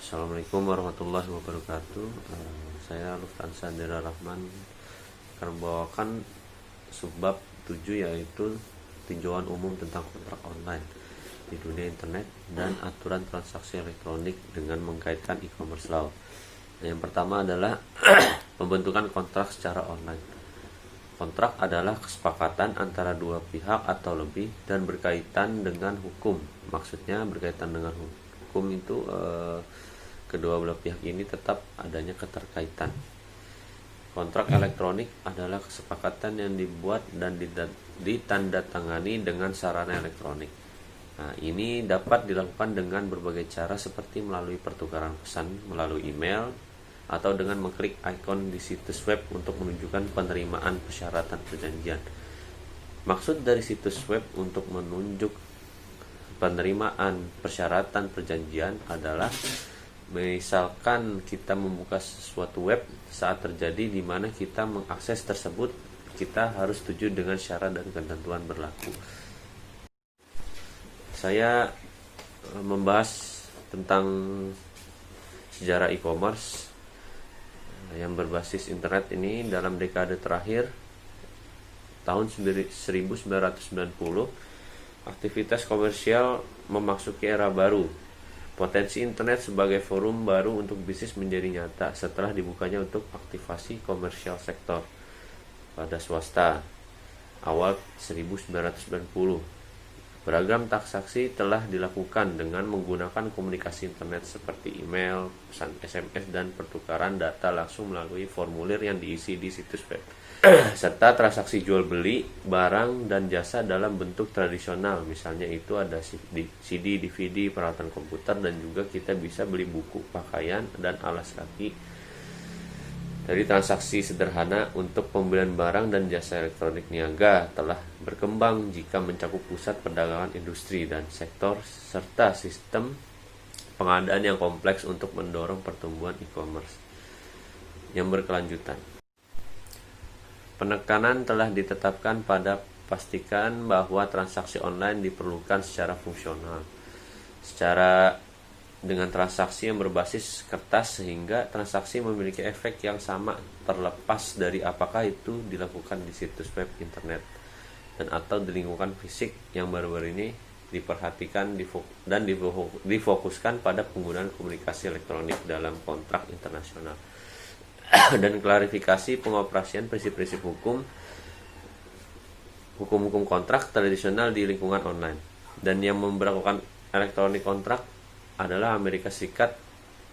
Assalamualaikum warahmatullahi wabarakatuh. Saya Luftansa Dera Rahman akan membawakan subbab 7, yaitu tinjauan umum tentang kontrak online di dunia internet dan aturan transaksi elektronik dengan mengkaitkan e-commerce law. Yang pertama adalah pembentukan kontrak secara online. Kontrak adalah kesepakatan antara dua pihak atau lebih dan berkaitan dengan hukum. Maksudnya berkaitan dengan hukum itu kedua belah pihak ini tetap adanya keterkaitan. Kontrak elektronik adalah kesepakatan yang dibuat dan ditandatangani dengan sarana elektronik. Nah, ini dapat dilakukan dengan berbagai cara seperti melalui pertukaran pesan melalui email atau dengan mengklik ikon di situs web untuk menunjukkan penerimaan persyaratan perjanjian. Maksud dari situs web untuk menunjuk penerimaan persyaratan perjanjian adalah misalkan kita membuka suatu web, saat terjadi di mana kita mengakses tersebut, kita harus setuju dengan syarat dan ketentuan berlaku. Saya membahas tentang sejarah e-commerce yang berbasis internet ini dalam dekade terakhir tahun 1990. Aktivitas komersial memasuki era baru. Potensi internet sebagai forum baru untuk bisnis menjadi nyata setelah dibukanya untuk aktivasi komersial sektor pada swasta awal 1990. Beragam transaksi telah dilakukan dengan menggunakan komunikasi internet seperti email, pesan SMS, dan pertukaran data langsung melalui formulir yang diisi di situs web. Serta transaksi jual beli barang dan jasa dalam bentuk tradisional, misalnya itu ada CD, DVD, peralatan komputer, dan juga kita bisa beli buku, pakaian, dan alas kaki. Dari transaksi sederhana untuk pembelian barang dan jasa elektronik niaga telah berkembang jika mencakup pusat perdagangan industri dan sektor serta sistem pengadaan yang kompleks untuk mendorong pertumbuhan e-commerce yang berkelanjutan. Penekanan telah ditetapkan pada pastikan bahwa transaksi online diperlukan secara fungsional, dengan transaksi yang berbasis kertas, sehingga transaksi memiliki efek yang sama terlepas dari apakah itu dilakukan di situs web internet dan atau di lingkungan fisik. Yang baru-baru ini diperhatikan dan difokuskan pada penggunaan komunikasi elektronik dalam kontrak internasional dan klarifikasi pengoperasian prinsip-prinsip hukum kontrak tradisional di lingkungan online. Dan yang memberlakukan elektronik kontrak adalah Amerika Serikat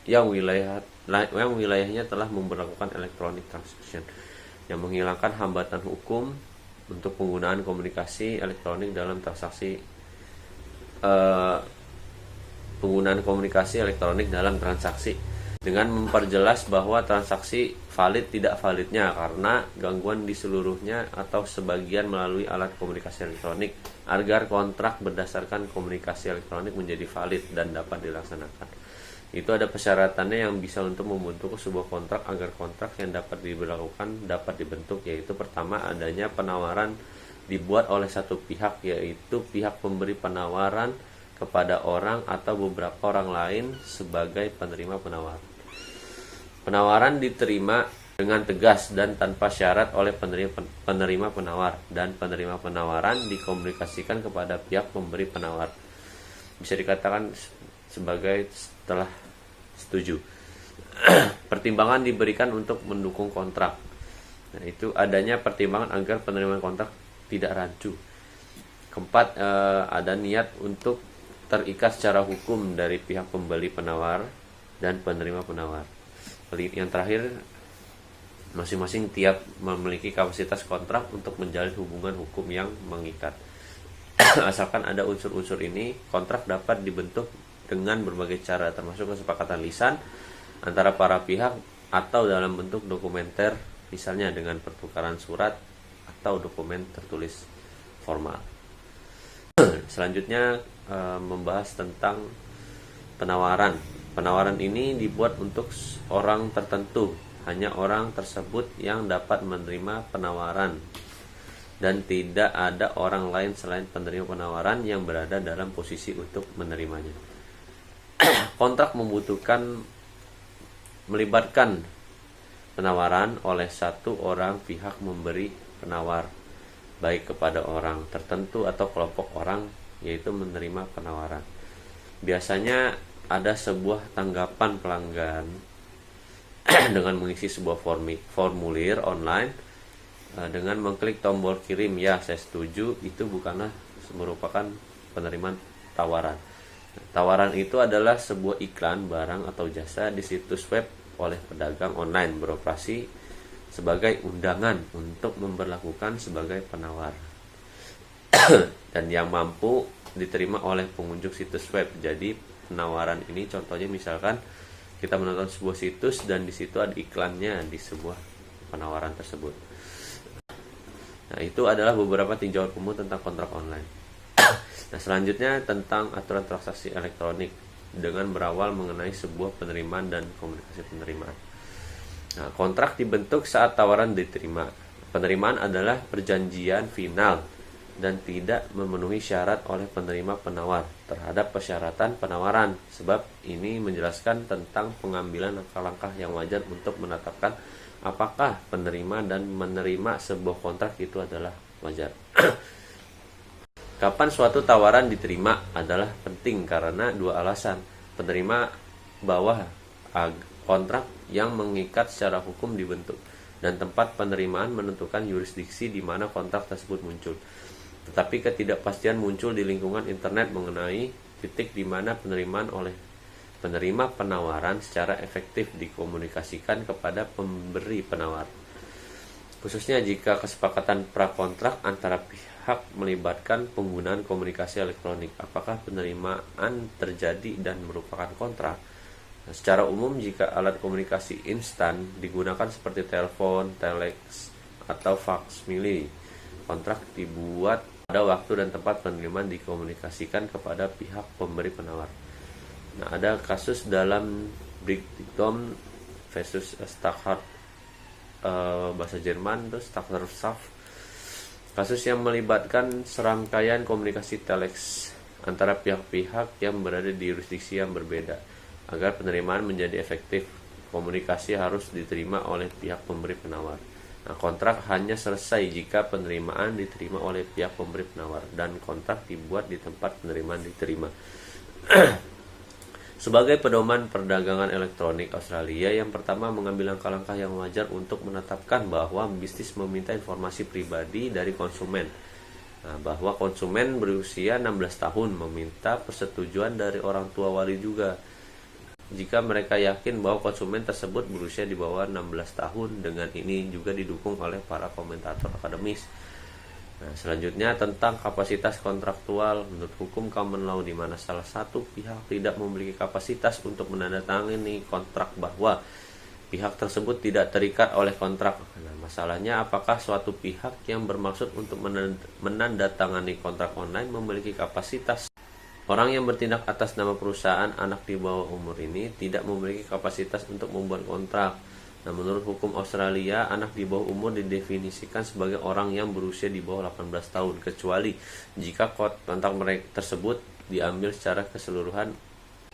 yang wilayahnya telah memberlakukan electronic transaction, yang menghilangkan hambatan hukum untuk penggunaan komunikasi elektronik dalam transaksi dengan memperjelas bahwa transaksi valid tidak validnya karena gangguan di seluruhnya atau sebagian melalui alat komunikasi elektronik, agar kontrak berdasarkan komunikasi elektronik menjadi valid dan dapat dilaksanakan. Itu ada persyaratannya yang bisa untuk membentuk sebuah kontrak agar kontrak yang dapat diberlakukan dapat dibentuk, yaitu pertama adanya penawaran dibuat oleh satu pihak, yaitu pihak pemberi penawaran kepada orang atau beberapa orang lain sebagai penerima penawaran. Penawaran diterima dengan tegas dan tanpa syarat oleh penerima penawar, dan penerima penawaran dikomunikasikan kepada pihak pemberi penawar. Bisa dikatakan sebagai setelah setuju. Pertimbangan diberikan untuk mendukung kontrak. Nah, itu adanya pertimbangan agar penerimaan kontrak tidak rancu. Keempat, ada niat untuk terikat secara hukum dari pihak pembeli penawar dan penerima penawar. Yang terakhir, masing-masing tiap memiliki kapasitas kontrak untuk menjalin hubungan hukum yang mengikat. Asalkan ada unsur-unsur ini, kontrak dapat dibentuk dengan berbagai cara, termasuk kesepakatan lisan antara para pihak atau dalam bentuk dokumenter, misalnya dengan pertukaran surat atau dokumen tertulis formal. Selanjutnya membahas tentang penawaran. Penawaran ini dibuat untuk orang tertentu, hanya orang tersebut yang dapat menerima penawaran, dan tidak ada orang lain selain penerima penawaran yang berada dalam posisi untuk menerimanya. Kontrak melibatkan penawaran oleh satu orang pihak memberi penawar, baik kepada orang tertentu atau kelompok orang, yaitu menerima penawaran. Biasanya ada sebuah tanggapan pelanggan dengan mengisi sebuah formulir online dengan mengklik tombol kirim ya saya setuju. Itu bukanlah merupakan penerimaan tawaran. Tawaran itu adalah sebuah iklan barang atau jasa di situs web oleh pedagang online beroperasi sebagai undangan untuk memberlakukan sebagai penawar dan yang mampu diterima oleh pengunjung situs web. Jadi penawaran ini contohnya misalkan kita menonton sebuah situs dan di situ ada iklannya di sebuah penawaran tersebut. Nah, itu adalah beberapa tinjauan umum tentang kontrak online. Nah, selanjutnya tentang aturan transaksi elektronik dengan berawal mengenai sebuah penerimaan dan komunikasi penerimaan. Nah, kontrak dibentuk saat tawaran diterima. Penerimaan adalah perjanjian final dan tidak memenuhi syarat oleh penerima penawar terhadap persyaratan penawaran. Sebab ini menjelaskan tentang pengambilan langkah-langkah yang wajar untuk menetapkan apakah penerima dan menerima sebuah kontrak itu adalah wajar. Kapan suatu tawaran diterima adalah penting karena dua alasan. Penerima bahwa kontrak yang mengikat secara hukum dibentuk dan tempat penerimaan menentukan yurisdiksi di mana kontrak tersebut muncul. Tetapi ketidakpastian muncul di lingkungan internet mengenai titik di mana penerimaan oleh penerima penawaran secara efektif dikomunikasikan kepada pemberi penawar. Khususnya jika kesepakatan prakontrak antara pihak melibatkan penggunaan komunikasi elektronik, apakah penerimaan terjadi dan merupakan kontrak. Nah, secara umum jika alat komunikasi instan digunakan seperti telepon, telex, atau fax mili, kontrak dibuat pada waktu dan tempat penerimaan dikomunikasikan kepada pihak pemberi penawar. Nah, ada kasus dalam Brighton versus Starhart bahasa Jerman, terus Starhart, kasus yang melibatkan serangkaian komunikasi telex antara pihak-pihak yang berada di yurisdiksi yang berbeda. Agar penerimaan menjadi efektif, komunikasi harus diterima oleh pihak pemberi penawar. Nah, kontrak hanya selesai jika penerimaan diterima oleh pihak pemberi penawar dan kontrak dibuat di tempat penerimaan diterima. Sebagai pedoman perdagangan elektronik Australia, yang pertama mengambil langkah-langkah yang wajar untuk menetapkan bahwa bisnis meminta informasi pribadi dari konsumen. Nah, bahwa konsumen berusia 16 tahun meminta persetujuan dari orang tua wali juga. Jika mereka yakin bahwa konsumen tersebut berusia di bawah 16 tahun, dengan ini juga didukung oleh para komentator akademis. Nah, selanjutnya tentang kapasitas kontraktual menurut hukum common law, di mana salah satu pihak tidak memiliki kapasitas untuk menandatangani kontrak bahwa pihak tersebut tidak terikat oleh kontrak. Nah, masalahnya apakah suatu pihak yang bermaksud untuk menandatangani kontrak online memiliki kapasitas. Orang yang bertindak atas nama perusahaan anak di bawah umur ini tidak memiliki kapasitas untuk membuat kontrak. Nah, menurut hukum Australia, anak di bawah umur didefinisikan sebagai orang yang berusia di bawah 18 tahun, kecuali jika kontrak mereka tersebut diambil secara keseluruhan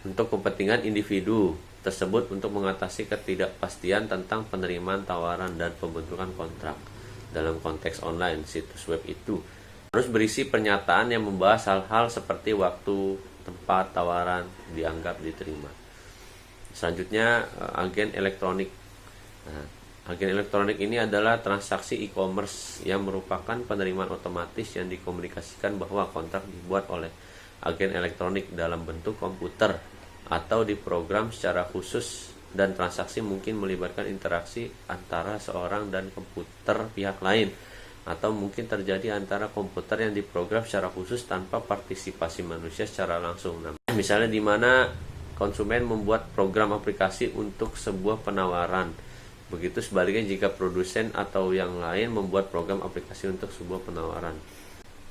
untuk kepentingan individu tersebut untuk mengatasi ketidakpastian tentang penerimaan tawaran dan pembentukan kontrak. Dalam konteks online, situs web itu harus berisi pernyataan yang membahas hal-hal seperti waktu, tempat tawaran dianggap diterima. Selanjutnya, agen elektronik. Nah, agen elektronik ini adalah transaksi e-commerce yang merupakan penerimaan otomatis yang dikomunikasikan bahwa kontrak dibuat oleh agen elektronik dalam bentuk komputer atau diprogram secara khusus, dan transaksi mungkin melibatkan interaksi antara seorang dan komputer pihak lain, atau mungkin terjadi antara komputer yang diprogram secara khusus tanpa partisipasi manusia secara langsung. Nah, misalnya di mana konsumen membuat program aplikasi untuk sebuah penawaran. Begitu sebaliknya jika produsen atau yang lain membuat program aplikasi untuk sebuah penawaran.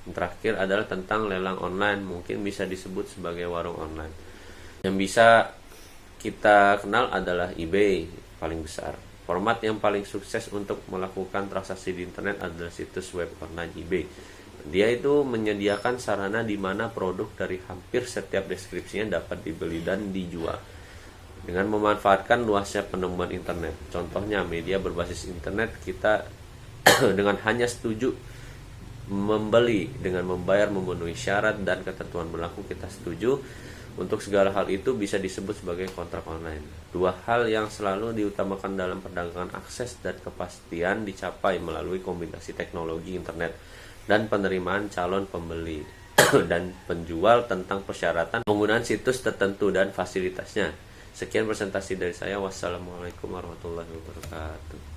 Yang terakhir adalah tentang lelang online, mungkin bisa disebut sebagai warung online. Yang bisa kita kenal adalah eBay paling besar. Format yang paling sukses untuk melakukan transaksi di internet adalah situs web online eBay. Dia itu menyediakan sarana di mana produk dari hampir setiap deskripsinya dapat dibeli dan dijual dengan memanfaatkan luasnya penemuan internet. Contohnya media berbasis internet, kita dengan hanya setuju membeli dengan membayar memenuhi syarat dan ketentuan berlaku, kita setuju. Untuk segala hal itu bisa disebut sebagai kontrak online. Dua hal yang selalu diutamakan dalam perdagangan, akses dan kepastian, dicapai melalui kombinasi teknologi internet dan penerimaan calon pembeli dan penjual tentang persyaratan penggunaan situs tertentu dan fasilitasnya. Sekian presentasi dari saya. Wassalamualaikum warahmatullahi wabarakatuh.